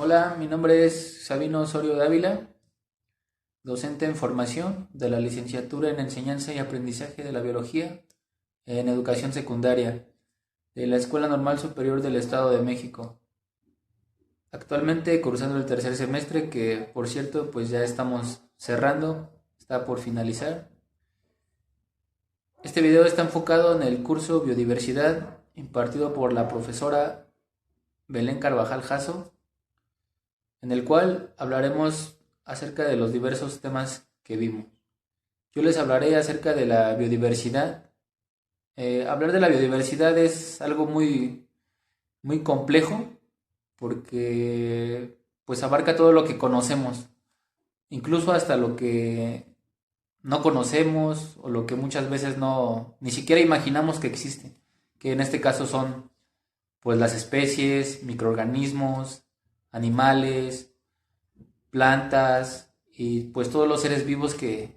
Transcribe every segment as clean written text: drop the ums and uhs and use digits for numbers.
Hola, mi nombre es Sabino Osorio Dávila, docente en formación de la licenciatura en Enseñanza y Aprendizaje de la Biología en Educación Secundaria de la Escuela Normal Superior del Estado de México. Actualmente cursando el tercer semestre que, por cierto, pues ya estamos cerrando, está por finalizar. Este video está enfocado en el curso Biodiversidad impartido por la profesora Belén Carvajal Jasso, en el cual hablaremos acerca de los diversos temas que vimos. Yo les hablaré acerca de la biodiversidad. Hablar de la biodiversidad es algo muy complejo porque pues abarca todo lo que conocemos, incluso hasta lo que no conocemos o lo que muchas veces no ni siquiera imaginamos que existe, que en este caso son pues las especies, microorganismos, animales, plantas y pues todos los seres vivos que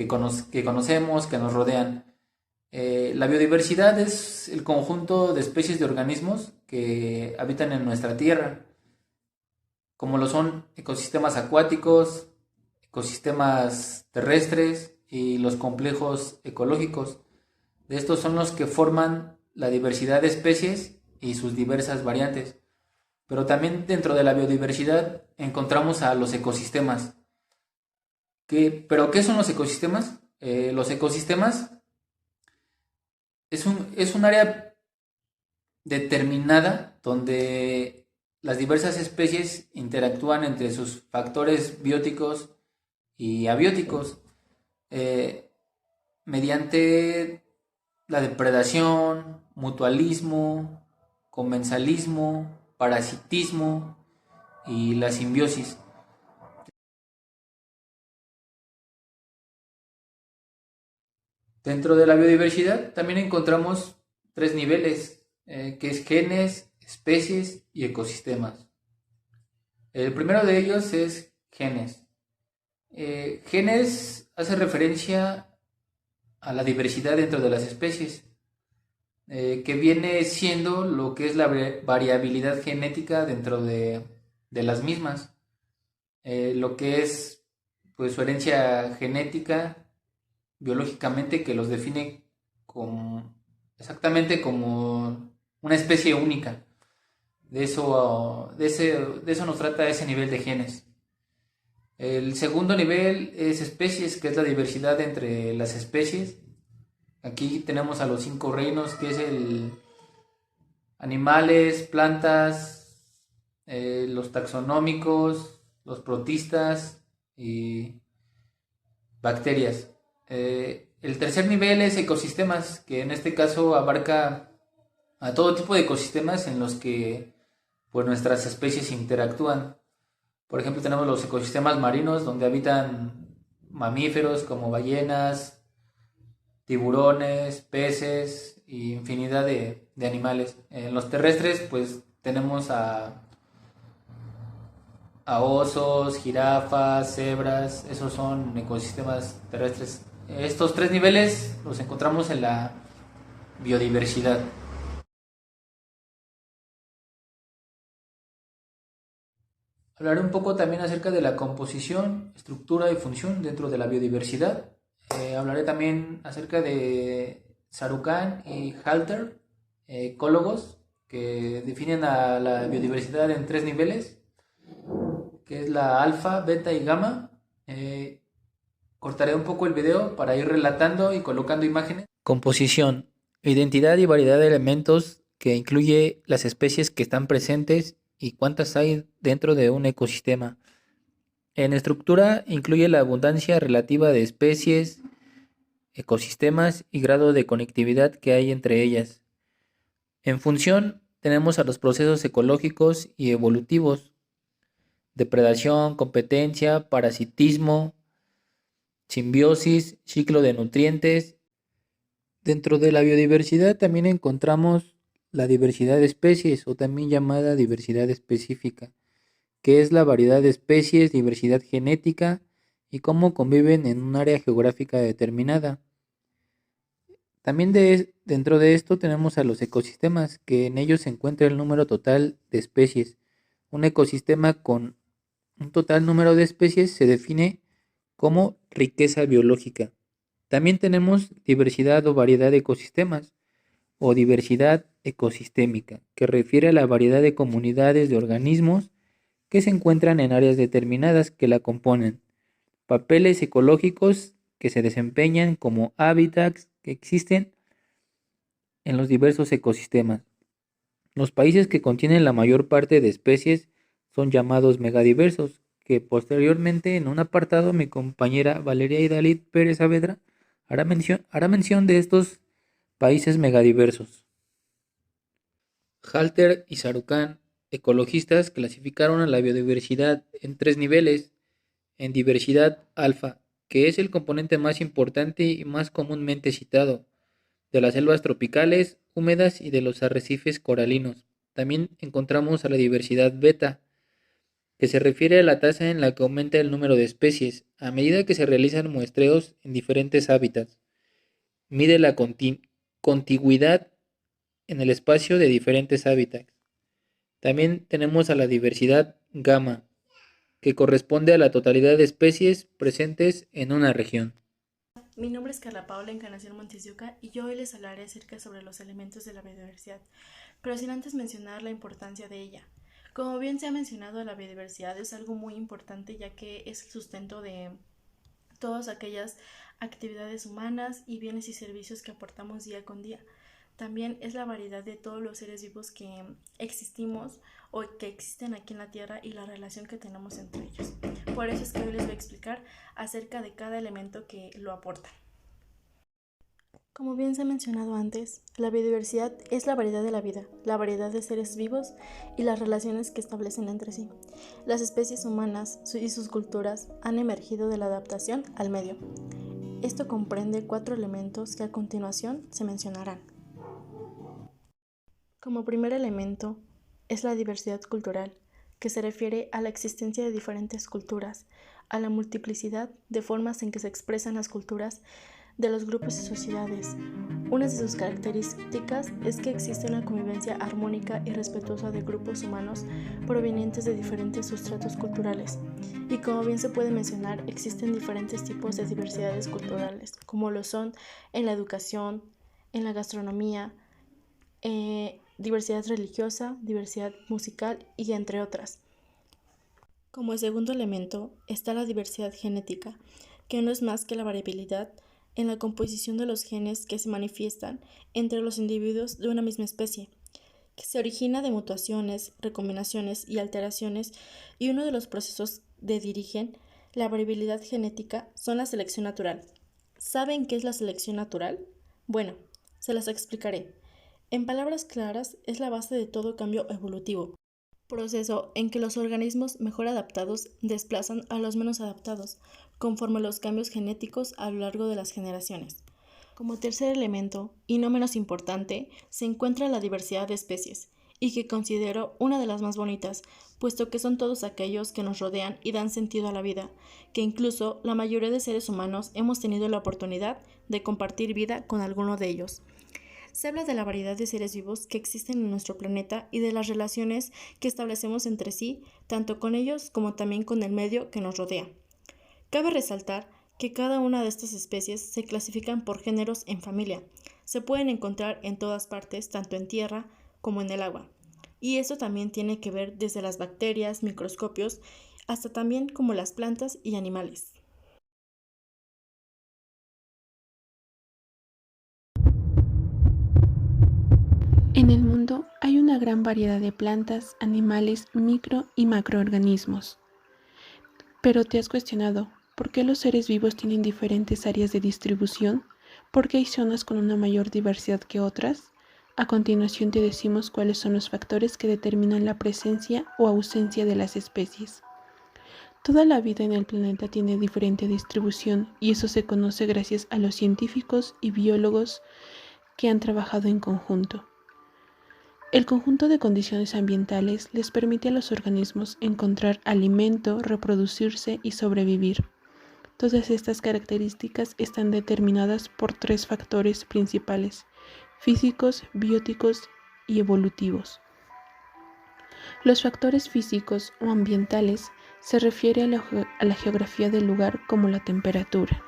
conocemos, que nos rodean. La biodiversidad es el conjunto de especies de organismos que habitan en nuestra Tierra, como lo son ecosistemas acuáticos, ecosistemas terrestres y los complejos ecológicos. De estos son los que forman la diversidad de especies y sus diversas variantes. Pero también dentro de la biodiversidad encontramos a los ecosistemas. ¿Pero qué son los ecosistemas? Los ecosistemas es un área determinada donde las diversas especies interactúan entre sus factores bióticos y abióticos eh, mediante la depredación, mutualismo, comensalismo, parasitismo y la simbiosis. Dentro de la biodiversidad también encontramos tres niveles, que es genes, especies y ecosistemas. El primero de ellos es genes. Genes hace referencia a la diversidad dentro de las especies, que viene siendo lo que es la variabilidad genética dentro de las mismas, lo que es pues su herencia genética biológicamente que los define como, exactamente como una especie única. De eso nos trata ese nivel de genes. El segundo nivel es especies, que es la diversidad entre las especies. Aquí tenemos a los cinco reinos, que es el animales, plantas, los taxonómicos, los protistas y bacterias. El tercer nivel es ecosistemas, que en este caso abarca a todo tipo de ecosistemas en los que pues, nuestras especies interactúan. Por ejemplo, tenemos los ecosistemas marinos, donde habitan mamíferos como ballenas, tiburones, peces y infinidad de animales. En los terrestres, pues tenemos a osos, jirafas, cebras, esos son ecosistemas terrestres. Estos tres niveles los encontramos en la biodiversidad. Hablaré un poco también acerca de la composición, estructura y función dentro de la biodiversidad. Hablaré también acerca de Sarucán y Halter, ecólogos, que definen a la biodiversidad en tres niveles, que es la alfa, beta y gamma. Cortaré un poco el video para ir relatando y colocando imágenes. Composición, identidad y variedad de elementos que incluye las especies que están presentes y cuántas hay dentro de un ecosistema. En estructura incluye la abundancia relativa de especies, ecosistemas y grado de conectividad que hay entre ellas. En función tenemos a los procesos ecológicos y evolutivos, depredación, competencia, parasitismo, simbiosis, ciclo de nutrientes. Dentro de la biodiversidad también encontramos la diversidad de especies o también llamada diversidad específica, que es la variedad de especies, diversidad genética y cómo conviven en un área geográfica determinada. También dentro de esto tenemos a los ecosistemas, que en ellos se encuentra el número total de especies, Un ecosistema con un total número de especies se define como riqueza biológica. También tenemos diversidad o variedad de ecosistemas o diversidad ecosistémica, que refiere a la variedad de comunidades de organismos que se encuentran en áreas determinadas que la componen, papeles ecológicos que se desempeñan como hábitats que existen en los diversos ecosistemas. Los países que contienen la mayor parte de especies son llamados megadiversos, que posteriormente en un apartado mi compañera Valeria Idalid Pérez Saavedra hará mención de estos países megadiversos. Halter y Sarucán, ecologistas, clasificaron a la biodiversidad en tres niveles: en diversidad alfa, que es el componente más importante y más comúnmente citado, de las selvas tropicales, húmedas y de los arrecifes coralinos. También encontramos a la diversidad beta, que se refiere a la tasa en la que aumenta el número de especies a medida que se realizan muestreos en diferentes hábitats. Mide la contigüidad en el espacio de diferentes hábitats. También tenemos a la diversidad gamma, que corresponde a la totalidad de especies presentes en una región. Mi nombre es Carla Paula Encarnación Montes de Oca y yo hoy les hablaré acerca sobre los elementos de la biodiversidad, pero sin antes mencionar la importancia de ella. Como bien se ha mencionado, la biodiversidad es algo muy importante ya que es el sustento de todas aquellas actividades humanas y bienes y servicios que aportamos día con día. También es la variedad de todos los seres vivos que existimos o que existen aquí en la Tierra y la relación que tenemos entre ellos. Por eso es que hoy les voy a explicar acerca de cada elemento que lo aporta. Como bien se ha mencionado antes, la biodiversidad es la variedad de la vida, la variedad de seres vivos y las relaciones que establecen entre sí. Las especies humanas y sus culturas han emergido de la adaptación al medio. Esto comprende 4 elementos que a continuación se mencionarán. Como primer elemento es la diversidad cultural, que se refiere a la existencia de diferentes culturas, a la multiplicidad de formas en que se expresan las culturas de los grupos y sociedades. Una de sus características es que existe una convivencia armónica y respetuosa de grupos humanos provenientes de diferentes sustratos culturales. Y como bien se puede mencionar, existen diferentes tipos de diversidades culturales, como lo son en la educación, en la gastronomía, diversidad religiosa, diversidad musical y entre otras. Como segundo elemento está la diversidad genética, que no es más que la variabilidad en la composición de los genes que se manifiestan entre los individuos de una misma especie, que se origina de mutaciones, recombinaciones y alteraciones, y uno de los procesos que dirigen la variabilidad genética son la selección natural. ¿Saben qué es la selección natural? Bueno, se las explicaré. En palabras claras, es la base de todo cambio evolutivo, proceso en que los organismos mejor adaptados desplazan a los menos adaptados, conforme a los cambios genéticos a lo largo de las generaciones. Como tercer elemento, y no menos importante, se encuentra la diversidad de especies, y que considero una de las más bonitas, puesto que son todos aquellos que nos rodean y dan sentido a la vida, que incluso la mayoría de seres humanos hemos tenido la oportunidad de compartir vida con alguno de ellos. Se habla de la variedad de seres vivos que existen en nuestro planeta y de las relaciones que establecemos entre sí, tanto con ellos como también con el medio que nos rodea. Cabe resaltar que cada una de estas especies se clasifican por géneros en familia. Se pueden encontrar en todas partes, tanto en tierra como en el agua. Y esto también tiene que ver desde las bacterias, microscopios, hasta también como las plantas y animales. En el mundo hay una gran variedad de plantas, animales, micro y macroorganismos. Pero ¿te has cuestionado por qué los seres vivos tienen diferentes áreas de distribución? ¿Por qué hay zonas con una mayor diversidad que otras? A continuación te decimos cuáles son los factores que determinan la presencia o ausencia de las especies. Toda la vida en el planeta tiene diferente distribución y eso se conoce gracias a los científicos y biólogos que han trabajado en conjunto. El conjunto de condiciones ambientales les permite a los organismos encontrar alimento, reproducirse y sobrevivir. Todas estas características están determinadas por 3 factores principales: físicos, bióticos y evolutivos. Los factores físicos o ambientales se refiere a la geografía del lugar como la temperatura.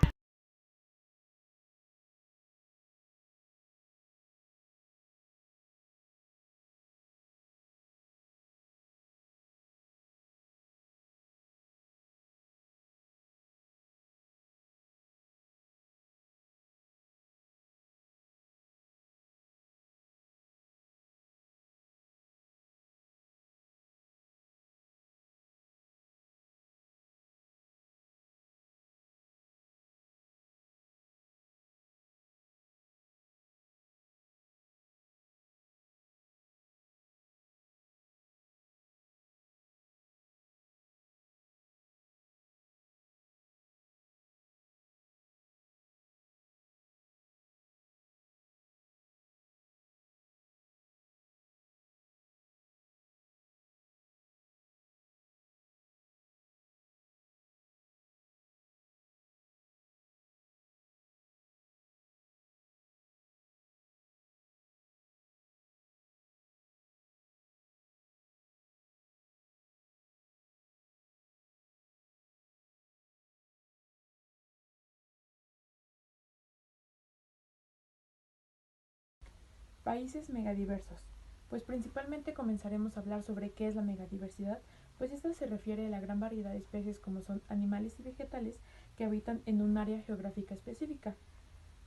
Países megadiversos. Pues principalmente comenzaremos a hablar sobre qué es la megadiversidad, pues esta se refiere a la gran variedad de especies como son animales y vegetales que habitan en un área geográfica específica.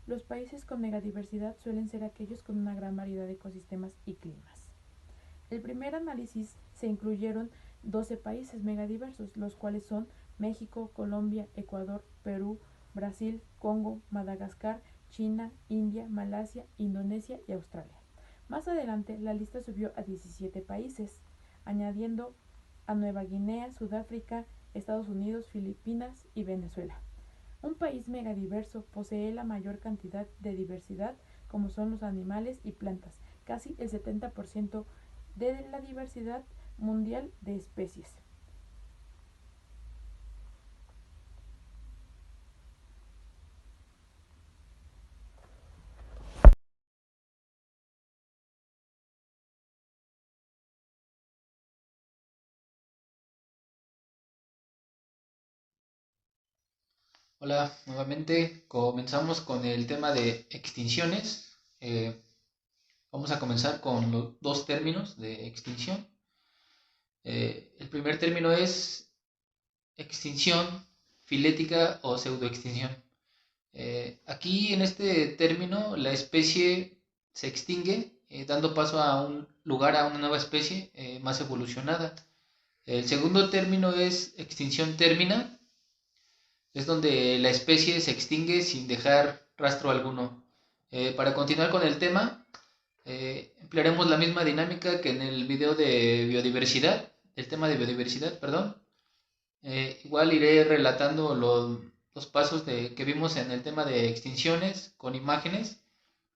Los países con megadiversidad suelen ser aquellos con una gran variedad de ecosistemas y climas. El primer análisis se incluyeron 12 países megadiversos, los cuales son México, Colombia, Ecuador, Perú, Brasil, Congo, Madagascar, China, India, Malasia, Indonesia y Australia. Más adelante la lista subió a 17 países, añadiendo a Nueva Guinea, Sudáfrica, Estados Unidos, Filipinas y Venezuela. Un país megadiverso posee la mayor cantidad de diversidad como son los animales y plantas, casi el 70% de la diversidad mundial de especies. Hola, nuevamente comenzamos con el tema de extinciones. Vamos a comenzar con los dos términos de extinción. El primer término es extinción filética o pseudoextinción. Aquí en este término la especie se extingue, dando paso a un lugar a una nueva especie más evolucionada. El segundo término es extinción términa, es donde la especie se extingue sin dejar rastro alguno. Para continuar con el tema, emplearemos la misma dinámica que en el video de biodiversidad, el tema de biodiversidad, perdón. Igual iré relatando los pasos que vimos en el tema de extinciones con imágenes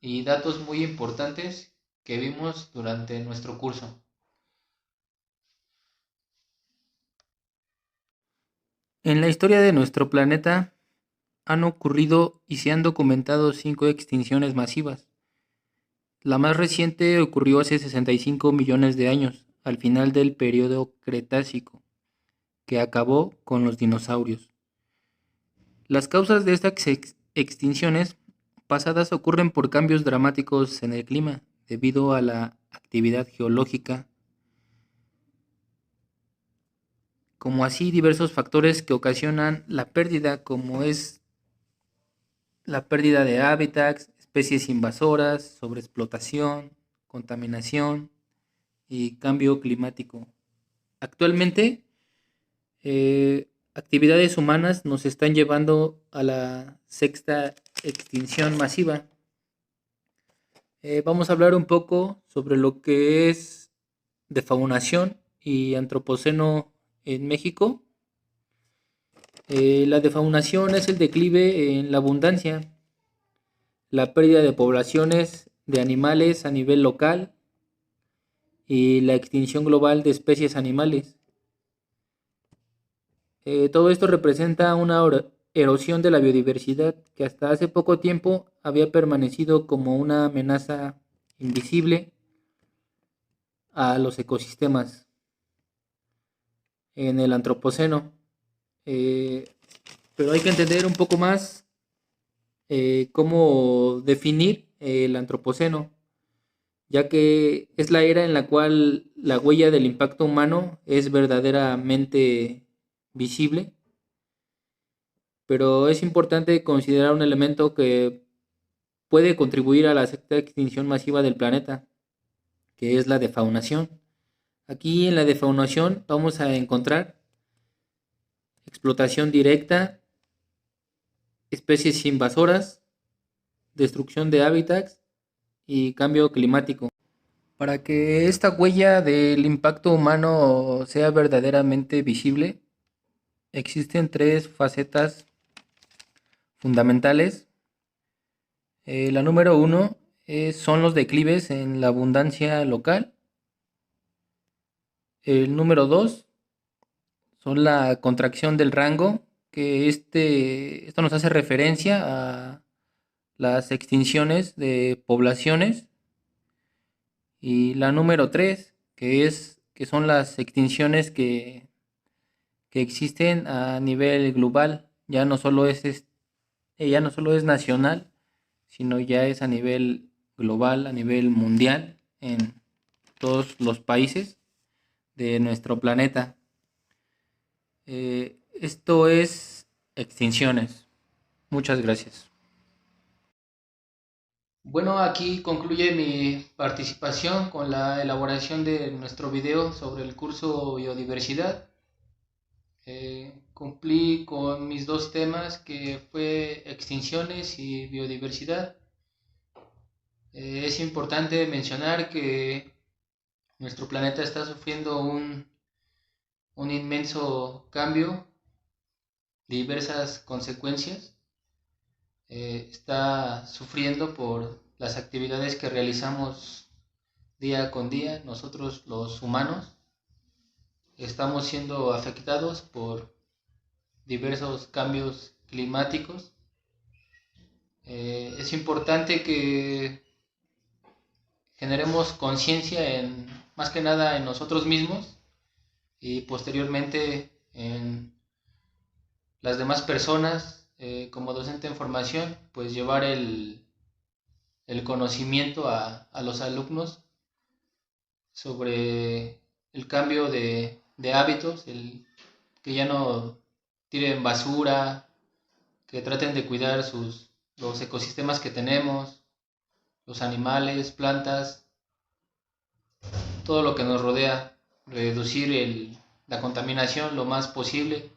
y datos muy importantes que vimos durante nuestro curso. En la historia de nuestro planeta han ocurrido y se han documentado 5 extinciones masivas. La más reciente ocurrió hace 65 millones de años, al final del periodo Cretácico, que acabó con los dinosaurios. Las causas de estas extinciones pasadas ocurren por cambios dramáticos en el clima, debido a la actividad geológica, como así diversos factores que ocasionan la pérdida, como es la pérdida de hábitats, especies invasoras, sobreexplotación, contaminación y cambio climático. Actualmente, actividades humanas nos están llevando a la sexta extinción masiva. Vamos a hablar un poco sobre lo que es defaunación y antropoceno en México. La defaunación es el declive en la abundancia, la pérdida de poblaciones de animales a nivel local y la extinción global de especies animales. Todo esto representa una erosión de la biodiversidad que hasta hace poco tiempo había permanecido como una amenaza invisible a los ecosistemas. en el Antropoceno. Pero hay que entender un poco más cómo definir el Antropoceno, ya que es la era en la cual la huella del impacto humano es verdaderamente visible, pero es importante considerar un elemento que puede contribuir a la extinción masiva del planeta, que es la defaunación. Aquí en la defaunación vamos a encontrar explotación directa, especies invasoras, destrucción de hábitats y cambio climático. Para que esta huella del impacto humano sea verdaderamente visible, existen tres facetas fundamentales. La número uno son los declives en la abundancia local. El número dos son la contracción del rango, que esto nos hace referencia a las extinciones de poblaciones. Y la número tres, que son las extinciones que existen a nivel global. Ya no solo es nacional, sino ya es a nivel global, a nivel mundial, en todos los países de nuestro planeta. Esto es extinciones. Muchas gracias. Bueno, aquí concluye mi participación con la elaboración de nuestro video sobre el curso Biodiversidad. Cumplí con mis dos temas, que fue extinciones y biodiversidad. Es importante mencionar que nuestro planeta está sufriendo un inmenso cambio, diversas consecuencias. Está sufriendo por las actividades que realizamos día con día. Nosotros los humanos estamos siendo afectados por diversos cambios climáticos. Es importante que generemos conciencia más que nada en nosotros mismos y posteriormente en las demás personas. Como docente en formación, pues llevar el conocimiento a los alumnos sobre el cambio de hábitos, que ya no tiren basura, que traten de cuidar los ecosistemas que tenemos, los animales, plantas, todo lo que nos rodea, reducir la contaminación lo más posible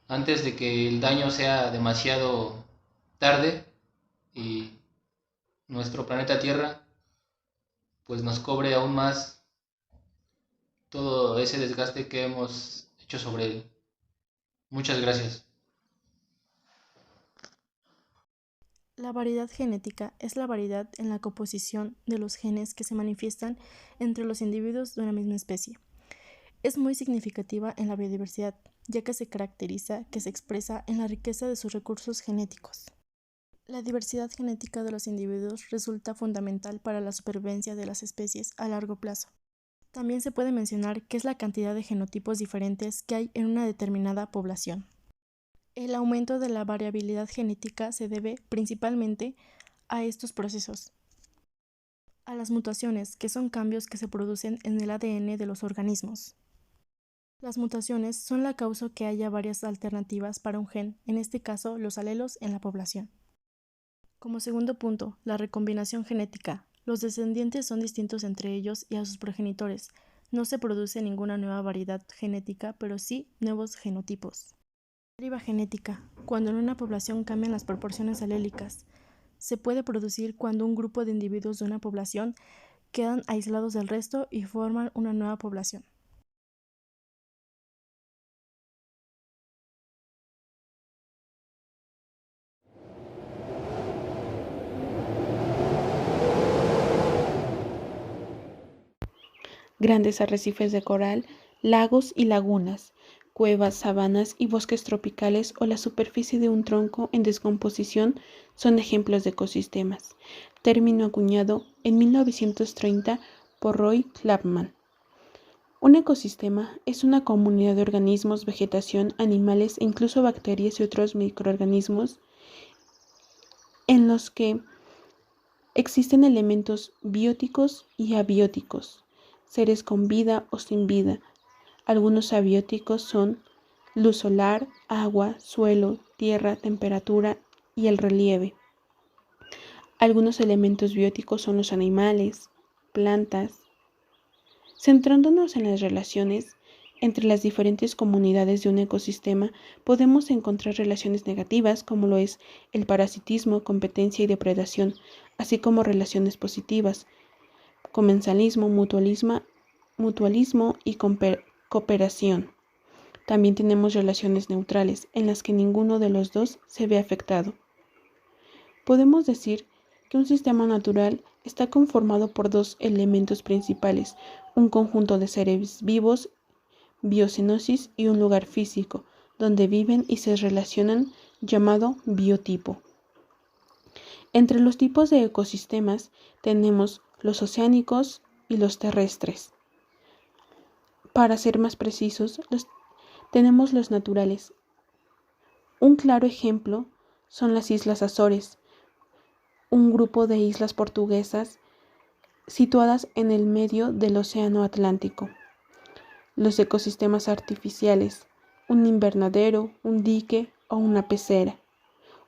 antes de que el daño sea demasiado tarde y nuestro planeta Tierra pues nos cobre aún más todo ese desgaste que hemos hecho sobre él. Muchas gracias. La variedad genética es la variedad en la composición de los genes que se manifiestan entre los individuos de una misma especie. Es muy significativa en la biodiversidad, ya que se caracteriza que se expresa en la riqueza de sus recursos genéticos. La diversidad genética de los individuos resulta fundamental para la supervivencia de las especies a largo plazo. También se puede mencionar que es la cantidad de genotipos diferentes que hay en una determinada población. El aumento de la variabilidad genética se debe principalmente a estos procesos, a las mutaciones, que son cambios que se producen en el ADN de los organismos. Las mutaciones son la causa que haya varias alternativas para un gen, en este caso los alelos en la población. Como segundo punto, la recombinación genética. Los descendientes son distintos entre ellos y a sus progenitores. No se produce ninguna nueva variedad genética, pero sí nuevos genotipos. Deriva genética. Cuando en una población cambian las proporciones alélicas. Se puede producir cuando un grupo de individuos de una población quedan aislados del resto y forman una nueva población. Grandes arrecifes de coral, lagos y lagunas, cuevas, sabanas y bosques tropicales o la superficie de un tronco en descomposición son ejemplos de ecosistemas, término acuñado en 1930 por Roy Chapman. Un ecosistema es una comunidad de organismos, vegetación, animales e incluso bacterias y otros microorganismos en los que existen elementos bióticos y abióticos, seres con vida o sin vida. Algunos abióticos son luz solar, agua, suelo, tierra, temperatura y el relieve. Algunos elementos bióticos son los animales, plantas. Centrándonos en las relaciones entre las diferentes comunidades de un ecosistema, podemos encontrar relaciones negativas como lo es el parasitismo, competencia y depredación, así como relaciones positivas, comensalismo, mutualismo y cooperación. También tenemos relaciones neutrales, en las que ninguno de los dos se ve afectado. Podemos decir que un sistema natural está conformado por dos elementos principales, un conjunto de seres vivos, biocenosis, y un lugar físico, donde viven y se relacionan, llamado biotipo. Entre los tipos de ecosistemas tenemos los oceánicos y los terrestres. Para ser más precisos, tenemos los naturales. Un claro ejemplo son las Islas Azores, un grupo de islas portuguesas situadas en el medio del Océano Atlántico. Los ecosistemas artificiales, un invernadero, un dique o una pecera.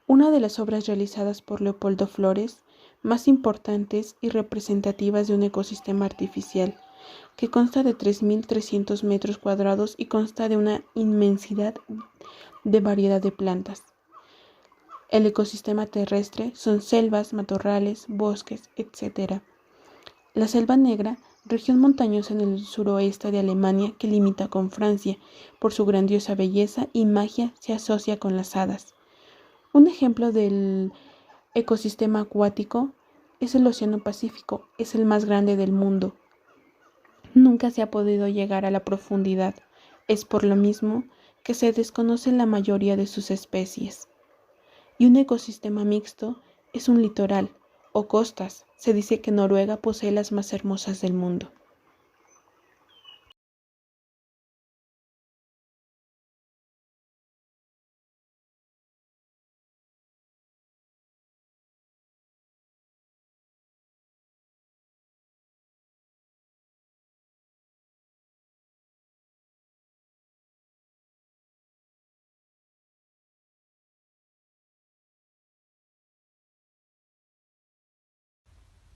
Una de las obras realizadas por Leopoldo Flores más importantes y representativas de un ecosistema artificial, que consta de 3.300 metros cuadrados y consta de una inmensidad de variedad de plantas. El ecosistema terrestre son selvas, matorrales, bosques, etc. La Selva Negra, región montañosa en el suroeste de Alemania que limita con Francia, por su grandiosa belleza y magia se asocia con las hadas. Un ejemplo del ecosistema acuático es el Océano Pacífico, es el más grande del mundo. Nunca se ha podido llegar a la profundidad, es por lo mismo que se desconoce la mayoría de sus especies. Y un ecosistema mixto es un litoral o costas. Se dice que Noruega posee las más hermosas del mundo.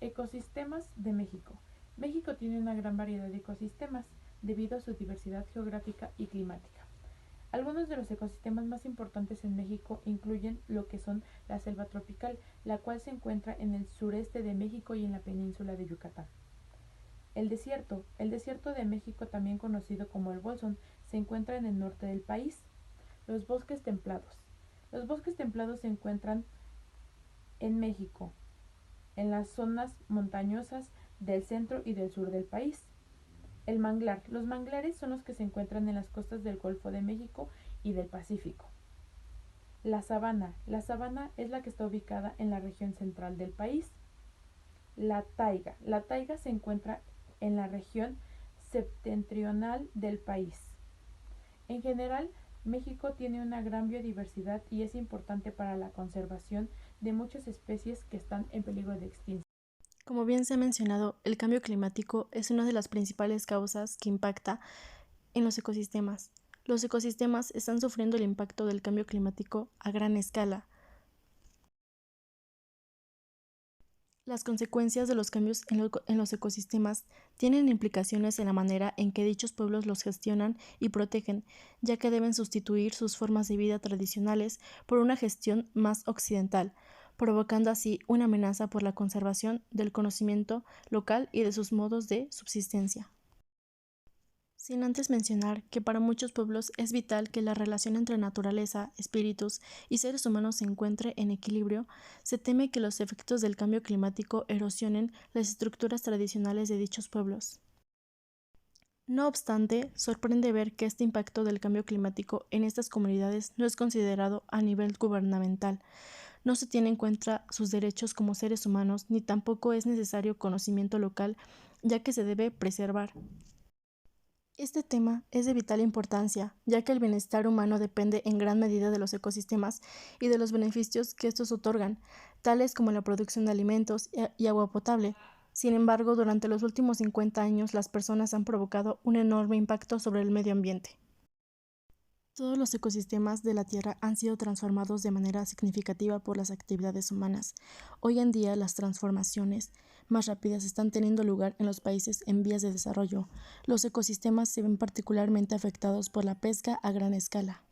Ecosistemas de México. México tiene una gran variedad de ecosistemas debido a su diversidad geográfica y climática. Algunos de los ecosistemas más importantes en México incluyen lo que son la selva tropical, la cual se encuentra en el sureste de México y en la península de Yucatán. El desierto de México, también conocido como el Bolsón, se encuentra en el norte del país. Los bosques templados. Los bosques templados se encuentran en México, en las zonas montañosas del centro y del sur del país. El manglar. Los manglares son los que se encuentran en las costas del Golfo de México y del Pacífico. La sabana. La sabana es la que está ubicada en la región central del país. La taiga. La taiga se encuentra en la región septentrional del país. En general, México tiene una gran biodiversidad y es importante para la conservación de muchas especies que están en peligro de extinción. Como bien se ha mencionado, el cambio climático es una de las principales causas que impacta en los ecosistemas. Los ecosistemas están sufriendo el impacto del cambio climático a gran escala. Las consecuencias de los cambios en los ecosistemas tienen implicaciones en la manera en que dichos pueblos los gestionan y protegen, ya que deben sustituir sus formas de vida tradicionales por una gestión más occidental, provocando así una amenaza por la conservación del conocimiento local y de sus modos de subsistencia. Sin antes mencionar que para muchos pueblos es vital que la relación entre naturaleza, espíritus y seres humanos se encuentre en equilibrio, se teme que los efectos del cambio climático erosionen las estructuras tradicionales de dichos pueblos. No obstante, sorprende ver que este impacto del cambio climático en estas comunidades no es considerado a nivel gubernamental, no se tiene en cuenta sus derechos como seres humanos, ni tampoco es necesario conocimiento local, ya que se debe preservar. Este tema es de vital importancia, ya que el bienestar humano depende en gran medida de los ecosistemas y de los beneficios que estos otorgan, tales como la producción de alimentos y agua potable. Sin embargo, durante los últimos 50 años, las personas han provocado un enorme impacto sobre el medio ambiente. Todos los ecosistemas de la Tierra han sido transformados de manera significativa por las actividades humanas. Hoy en día, las transformaciones más rápidas están teniendo lugar en los países en vías de desarrollo. Los ecosistemas se ven particularmente afectados por la pesca a gran escala.